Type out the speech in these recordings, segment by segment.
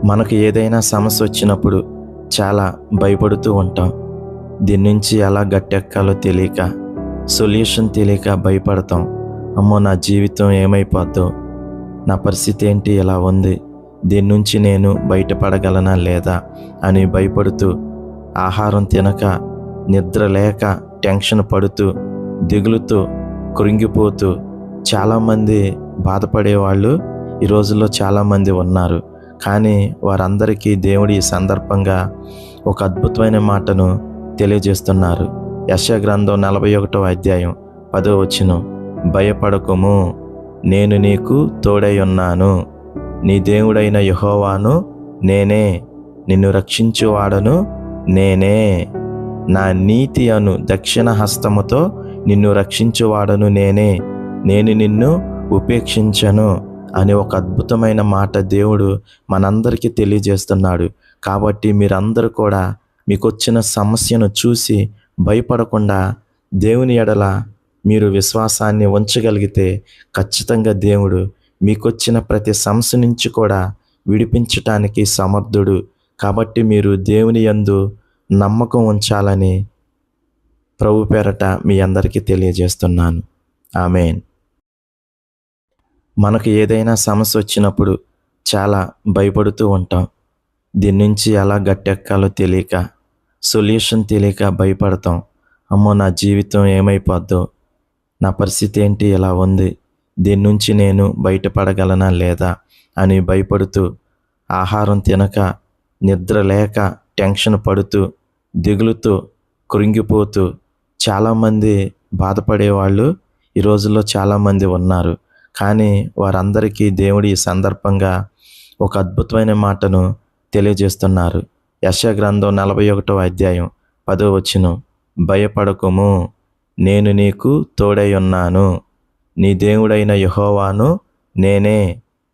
మనకు ఏదైనా సమస్య వచ్చినప్పుడు చాలా భయపడుతూ ఉంటాం. దీని నుంచి ఎలా గట్టెక్కాలో తెలియక, సొల్యూషన్ తెలియక భయపడతాం. అమ్మో, నా జీవితం ఏమైపోద్దో, నా పరిస్థితి ఏంటి ఇలా ఉంది, దీని నుంచి నేను బయటపడగలనా లేదా అని భయపడుతూ, ఆహారం తినక, నిద్ర లేక, టెన్షన్ పడుతూ, దిగులుతో కృంగిపోతూ చాలామంది బాధపడేవాళ్ళు ఈ రోజుల్లో చాలామంది ఉన్నారు. కానీ వారందరికీ దేవుడు ఈ సందర్భంగా ఒక అద్భుతమైన మాటను తెలియజేస్తున్నారు. యెషయా గ్రంథం 41వ అధ్యాయం 10వ వచనం, భయపడకుము, నేను నీకు తోడై ఉన్నాను, నీ దేవుడైన యెహోవాను నేనే, నిన్ను రక్షించువాడను నేనే, నా నీతి అను దక్షిణ హస్తముతో నిన్ను రక్షించువాడను నేనే, నేను నిన్ను ఉపేక్షించను అని ఒక అద్భుతమైన మాట దేవుడు మనందరికీ తెలియజేస్తున్నాడు. కాబట్టి మీరందరూ కూడా మీకొచ్చిన సమస్యను చూసి భయపడకుండా దేవుని ఎడల మీరు విశ్వాసాన్ని ఉంచగలిగితే ఖచ్చితంగా దేవుడు మీకొచ్చిన ప్రతి సమస్య నుంచి కూడా విడిపించటానికి సమర్థుడు. కాబట్టి మీరు దేవుని యందు నమ్మకం ఉంచాలని ప్రభు పేరట మీ అందరికీ తెలియజేస్తున్నాను. ఆమేన్. మనకు ఏదైనా సమస్య వచ్చినప్పుడు చాలా భయపడుతూ ఉంటాం. దీని నుంచి ఎలా గట్టెక్కాలో తెలియక, సొల్యూషన్ తెలియక భయపడతాం. అమ్మో, నా జీవితం ఏమైపోద్దో, నా పరిస్థితి ఏంటి ఇలా ఉంది, దీని నుంచి నేను బయటపడగలనా లేదా అని భయపడుతూ, ఆహారం తినక, నిద్ర లేక, టెన్షన్ పడుతూ, దిగులుతో కృంగిపోతూ చాలామంది బాధపడేవాళ్ళు ఈ రోజుల్లో చాలామంది ఉన్నారు. కానీ వారందరికీ దేవుడు ఈ సందర్భంగా ఒక అద్భుతమైన మాటను తెలియజేస్తున్నారు. యెషయా గ్రంథం 41వ అధ్యాయం 10వ వచనం, భయపడకుము, నేను నీకు తోడై ఉన్నాను, నీ దేవుడైన యెహోవాను నేనే,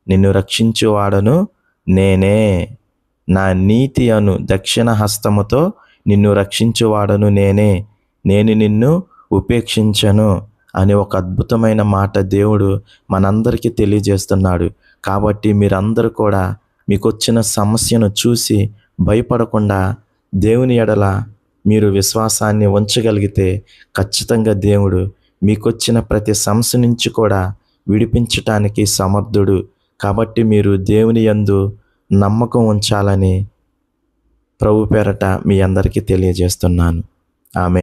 నిన్ను రక్షించువాడను నేనే, నా నీతి అను దక్షిణ హస్తముతో నిన్ను రక్షించువాడను నేనే, నేను నిన్ను ఉపేక్షించను అని ఒక అద్భుతమైన మాట దేవుడు మనందరికీ తెలియజేస్తున్నాడు. కాబట్టి మీరందరూ కూడా మీకొచ్చిన సమస్యను చూసి భయపడకుండా దేవుని ఎడల మీరు విశ్వాసాన్ని ఉంచగలిగితే ఖచ్చితంగా దేవుడు మీకొచ్చిన ప్రతి సమస్య నుంచి కూడా విడిపించటానికి సమర్థుడు. కాబట్టి మీరు దేవుని యందు నమ్మకం ఉంచాలని ప్రభు పేరట మీ అందరికీ తెలియజేస్తున్నాను. ఆమేన్.